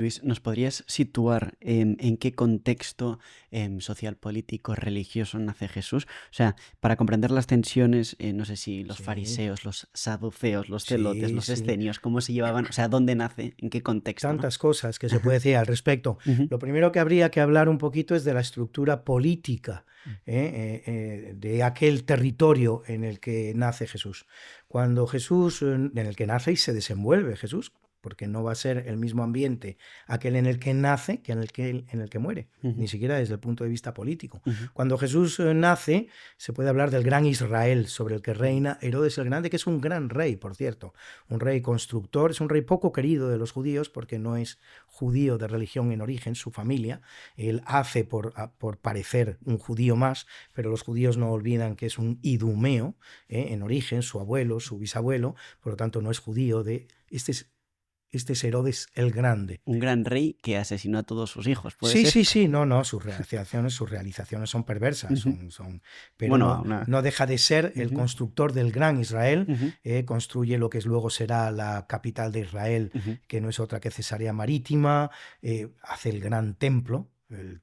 Luis, ¿nos podrías situar en qué contexto social, político, religioso nace Jesús? O sea, para comprender las tensiones, no sé si los Sí, fariseos, los saduceos, los celotes, sí, los sí. escenios, cómo se llevaban, o sea, dónde nace, en qué contexto, ¿no? Tantas cosas que se puede Ajá. decir al respecto. Ujú, Lo primero que habría que hablar un poquito es de la estructura política de aquel territorio en el que nace Jesús. Cuando Jesús, en el que nace y se desenvuelve Jesús, porque no va a ser el mismo ambiente aquel en el que nace que en el que muere, ujú, ni siquiera desde el punto de vista político. ujú, Cuando Jesús nace, se puede hablar del gran Israel, sobre el que ujú, reina Herodes el Grande, que es un gran rey, por cierto, un rey constructor, es un rey poco querido de los judíos porque no es judío de religión en origen, su familia, él hace por parecer un judío más, pero los judíos no olvidan que es un idumeo en origen, su abuelo, su bisabuelo, por lo tanto no es judío este es Herodes el Grande. un gran rey que asesinó a todos sus hijos, ¿puede Sí, ser? sí, sí, no, no, sus realizaciones son perversas, Ujú. pero Bueno, no, una... no deja de ser el Ujú, constructor del gran Israel, ujú, construye lo que luego será la capital de Israel, ujú, que no es otra que Cesarea Marítima, hace el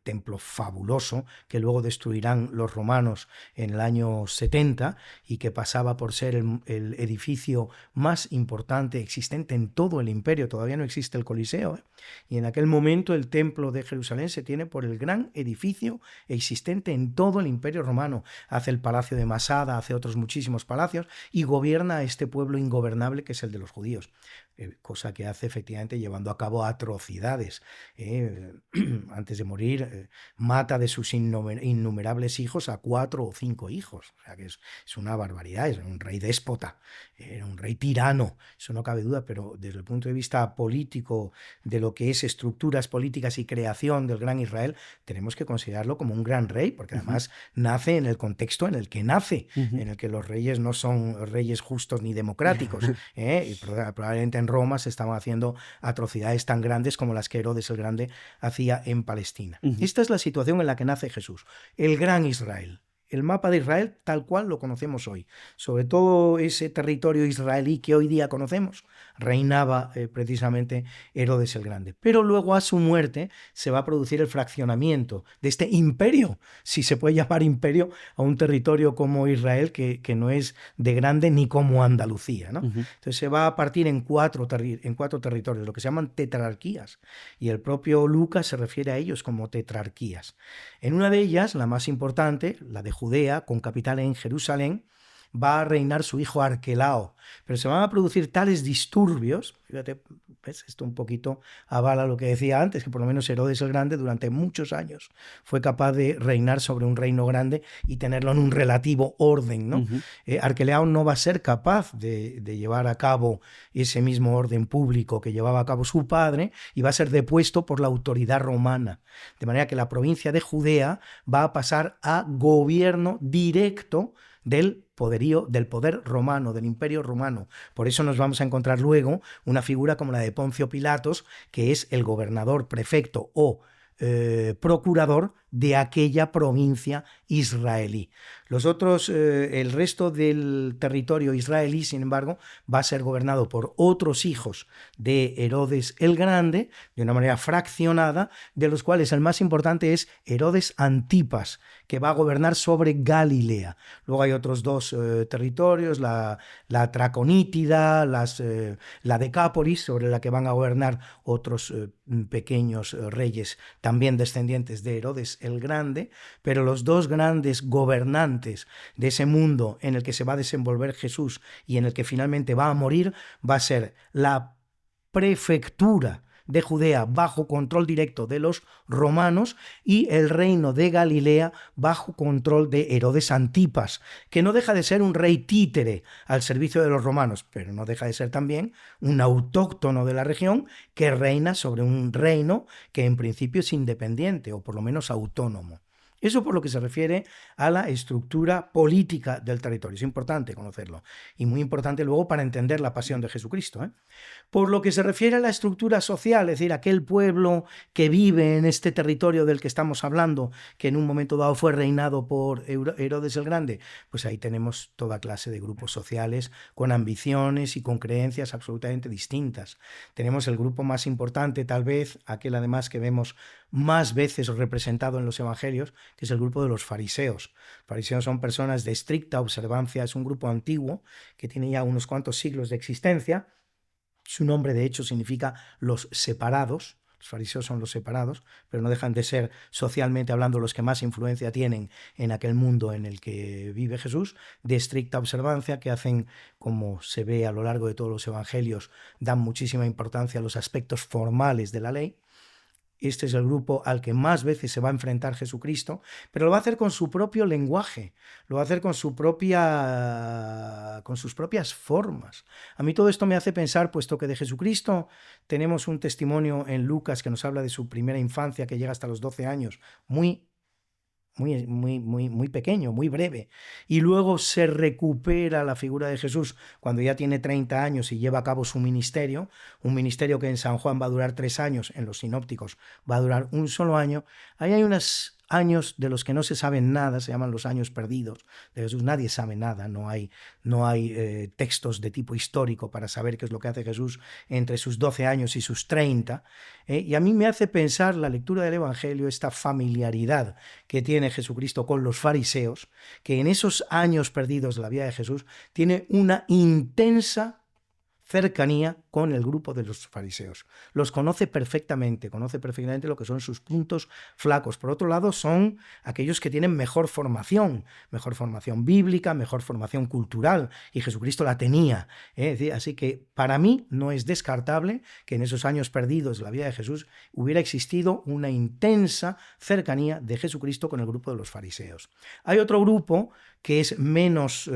templo fabuloso, que luego destruirán los romanos en el año 70 y que pasaba por ser el edificio más importante existente en todo el imperio, todavía no existe el Coliseo, y en aquel momento el templo de Jerusalén se tiene por el gran edificio existente en todo el imperio romano. Hace el palacio de Masada, hace otros muchísimos palacios y gobierna a este pueblo ingobernable que es el de los judíos. Cosa que hace efectivamente llevando a cabo atrocidades. Antes de morir, mata de sus innumerables hijos a 4 o 5 hijos. O sea que es una barbaridad, es un rey déspota, era un rey tirano, eso no cabe duda, pero desde el punto de vista político, de lo que es estructuras políticas y creación del gran Israel, tenemos que considerarlo como un gran rey, porque ujú, además nace en el contexto en el que nace, ujú. en el que los reyes no son reyes justos ni democráticos, y probablemente en Roma se estaban haciendo atrocidades tan grandes como las que Herodes el Grande hacía en Palestina. Ujú. Esta es la situación en la que nace Jesús, el gran Israel. El mapa de Israel tal cual lo conocemos hoy. Sobre todo ese territorio israelí que hoy día conocemos, reinaba precisamente Herodes el Grande. Pero luego a su muerte se va a producir el fraccionamiento de este imperio, si se puede llamar imperio a un territorio como Israel que no es de grande ni como Andalucía, ¿no? Ujú, Entonces se va a partir en cuatro territorios, lo que se llaman tetrarquías, y el propio Lucas se refiere a ellos como tetrarquías. En una de ellas, la más importante, la de Judea, con capital en Jerusalén, va a reinar su hijo Arquelao, pero se van a producir tales disturbios, fíjate, ¿ves? Esto un poquito avala lo que decía antes, que por lo menos Herodes el Grande durante muchos años fue capaz de reinar sobre un reino grande y tenerlo en un relativo orden, ¿no? ujú, Arquelao no va a ser capaz de llevar a cabo ese mismo orden público que llevaba a cabo su padre y va a ser depuesto por la autoridad romana, de manera que la provincia de Judea va a pasar a gobierno directo del poder romano, del imperio romano. Por eso nos vamos a encontrar luego una figura como la de Poncio Pilatos, que es el gobernador, prefecto o procurador de aquella provincia israelí. El resto del territorio israelí, sin embargo, va a ser gobernado por otros hijos de Herodes el Grande, de una manera fraccionada, de los cuales el más importante es Herodes Antipas, que va a gobernar sobre Galilea. Luego hay otros dos territorios, la Traconítida, la Decápolis, sobre la que van a gobernar otros pequeños reyes, también descendientes de Herodes el Grande, pero los dos grandes gobernantes de ese mundo en el que se va a desenvolver Jesús y en el que finalmente va a morir, va a ser la prefectura de Judea bajo control directo de los romanos y el reino de Galilea bajo control de Herodes Antipas, que no deja de ser un rey títere al servicio de los romanos, pero no deja de ser también un autóctono de la región que reina sobre un reino que en principio es independiente o por lo menos autónomo. Eso por lo que se refiere a la estructura política del territorio. Es importante conocerlo y muy importante luego para entender la pasión de Jesucristo, ¿eh? Por lo que se refiere a la estructura social, es decir, aquel pueblo que vive en este territorio del que estamos hablando, que en un momento dado fue reinado por Herodes el Grande, pues ahí tenemos toda clase de grupos sociales con ambiciones y con creencias absolutamente distintas. Tenemos el grupo más importante, tal vez, aquel además que vemos más veces representado en los evangelios, que es el grupo de los fariseos. Los fariseos son personas de estricta observancia, es un grupo antiguo que tiene ya unos cuantos siglos de existencia. Su nombre, de hecho, significa los separados. Los fariseos son los separados, pero no dejan de ser, socialmente hablando, los que más influencia tienen en aquel mundo en el que vive Jesús, de estricta observancia, que hacen, como se ve a lo largo de todos los evangelios, dan muchísima importancia a los aspectos formales de la ley. Este es el grupo al que más veces se va a enfrentar Jesucristo, pero lo va a hacer con su propio lenguaje, lo va a hacer con sus propias formas. A mí todo esto me hace pensar, puesto que de Jesucristo tenemos un testimonio en Lucas que nos habla de su primera infancia, que llega hasta los 12 años, muy pequeño, muy breve, y luego se recupera la figura de Jesús cuando ya tiene 30 años y lleva a cabo su ministerio, un ministerio que en San Juan va a durar 3 años, en los sinópticos va a durar un solo año. Ahí hay unos años de los que no se sabe nada, se llaman los años perdidos de Jesús. Nadie sabe nada, no hay textos de tipo histórico para saber qué es lo que hace Jesús entre sus 12 años y sus 30, y a mí me hace pensar la lectura del Evangelio, esta familiaridad que tiene Jesucristo con los fariseos, que en esos años perdidos de la vida de Jesús tiene una intensa cercanía con el grupo de los fariseos. Los conoce perfectamente lo que son sus puntos flacos. Por otro lado, son aquellos que tienen mejor formación bíblica, mejor formación cultural, y Jesucristo la tenía, ¿eh? Así que para mí no es descartable que en esos años perdidos de la vida de Jesús hubiera existido una intensa cercanía de Jesucristo con el grupo de los fariseos. Hay otro grupo que es menos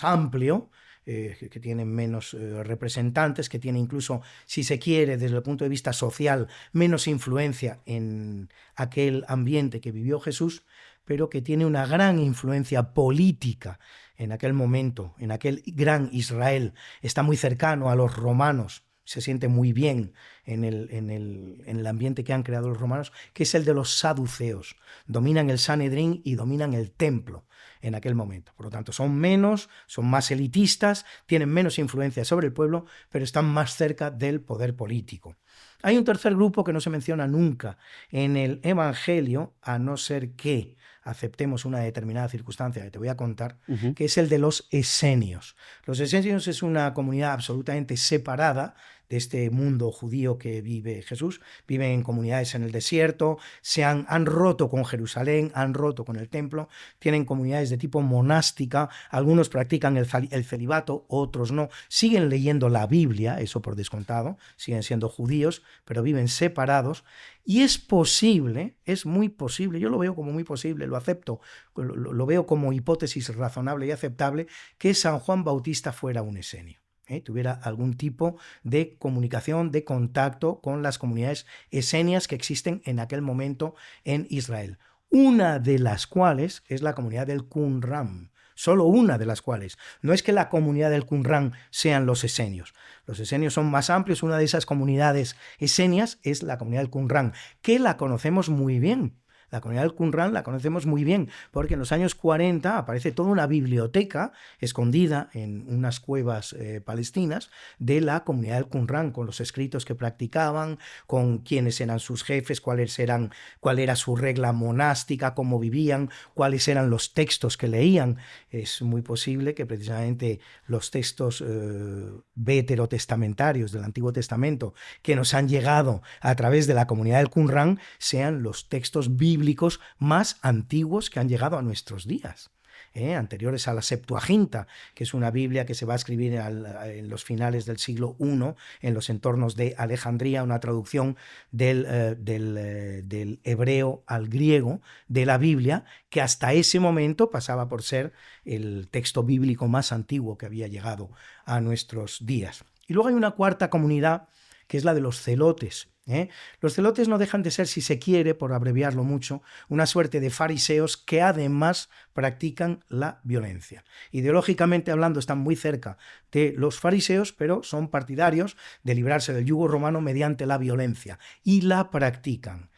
amplio, que tienen menos representantes, que tiene incluso, si se quiere, desde el punto de vista social, menos influencia en aquel ambiente que vivió Jesús, pero que tiene una gran influencia política en aquel momento, en aquel gran Israel. Está muy cercano a los romanos, se siente muy bien en el ambiente que han creado los romanos, que es el de los saduceos. Dominan el Sanedrín y dominan el templo en aquel momento. Por lo tanto, son más elitistas, tienen menos influencia sobre el pueblo, pero están más cerca del poder político. Hay un tercer grupo que no se menciona nunca en el Evangelio, a no ser que aceptemos una determinada circunstancia que te voy a contar, que es el de los esenios. Los esenios es una comunidad absolutamente separada de este mundo judío que vive Jesús. Viven en comunidades en el desierto, han roto con Jerusalén, han roto con el templo, tienen comunidades de tipo monástica, algunos practican el celibato, otros no, siguen leyendo la Biblia, eso por descontado, siguen siendo judíos, pero viven separados. Y es posible, es muy posible, yo lo veo como muy posible, lo acepto, lo veo como hipótesis razonable y aceptable, que San Juan Bautista fuera un esenio. Tuviera algún tipo de comunicación, de contacto con las comunidades esenias que existen en aquel momento en Israel. Una de las cuales es la comunidad del Qumran. Solo una de las cuales. No es que la comunidad del Qumran sean los esenios. Los esenios son más amplios. Una de esas comunidades esenias es la comunidad del Qumran, que la conocemos muy bien. La comunidad del Qumran la conocemos muy bien, porque en los años 40 aparece toda una biblioteca escondida en unas cuevas palestinas de la comunidad del Qumran, con los escritos que practicaban, con quiénes eran sus jefes, cuál era su regla monástica, cómo vivían, cuáles eran los textos que leían. Es muy posible que precisamente los textos veterotestamentarios del Antiguo Testamento que nos han llegado a través de la comunidad del Qumran sean los textos bíblicos más antiguos que han llegado a nuestros días, anteriores a la Septuaginta, que es una Biblia que se va a escribir en los finales del siglo I, en los entornos de Alejandría, una traducción del hebreo al griego de la Biblia, que hasta ese momento pasaba por ser el texto bíblico más antiguo que había llegado a nuestros días. Y luego hay una cuarta comunidad que es la de los celotes. Los celotes no dejan de ser, si se quiere, por abreviarlo mucho, una suerte de fariseos que además practican la violencia. Ideológicamente hablando están muy cerca de los fariseos, pero son partidarios de librarse del yugo romano mediante la violencia y la practican.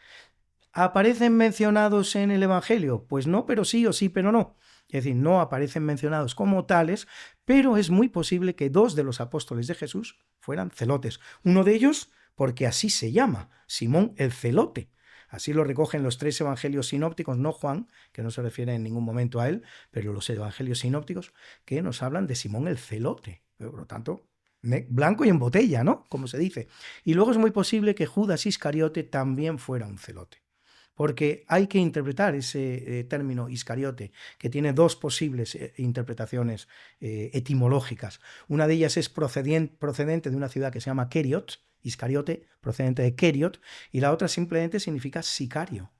¿Aparecen mencionados en el Evangelio? Pues no, pero sí, o sí, pero no. Es decir, no aparecen mencionados como tales, pero es muy posible que 2 de los apóstoles de Jesús fueran celotes. Uno de ellos, porque así se llama, Simón el Celote. Así lo recogen los 3 evangelios sinópticos, no Juan, que no se refiere en ningún momento a él, pero los evangelios sinópticos que nos hablan de Simón el Celote. Por lo tanto, blanco y en botella, ¿no? Como se dice. Y luego es muy posible que Judas Iscariote también fuera un celote. Porque hay que interpretar ese término Iscariote, que tiene 2 posibles interpretaciones etimológicas. Una de ellas es procedente de una ciudad que se llama Keriot, Iscariote, procedente de Keriot, y la otra simplemente significa sicario.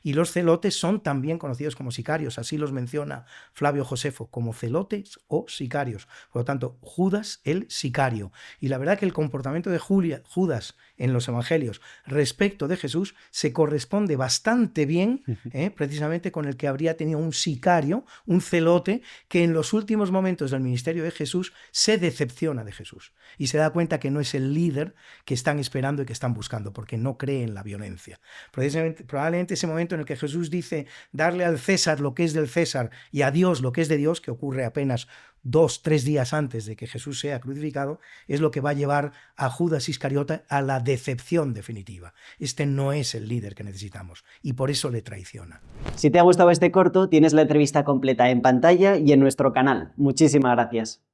Y los celotes son también conocidos como sicarios, así los menciona Flavio Josefo, como celotes o sicarios. Por lo tanto, Judas el sicario. Y la verdad que el comportamiento de Judas en los evangelios respecto de Jesús se corresponde bastante bien precisamente con el que habría tenido un sicario, un celote, que en los últimos momentos del ministerio de Jesús se decepciona de Jesús y se da cuenta que no es el líder que están esperando y que están buscando, porque no cree en la violencia. Probablemente ese momento en el que Jesús dice darle al César lo que es del César y a Dios lo que es de Dios, que ocurre apenas 2-3 días antes de que Jesús sea crucificado, es lo que va a llevar a Judas Iscariote a la decepción definitiva. Este no es el líder que necesitamos y por eso le traiciona. Si te ha gustado este corto, tienes la entrevista completa en pantalla y en nuestro canal. Muchísimas gracias.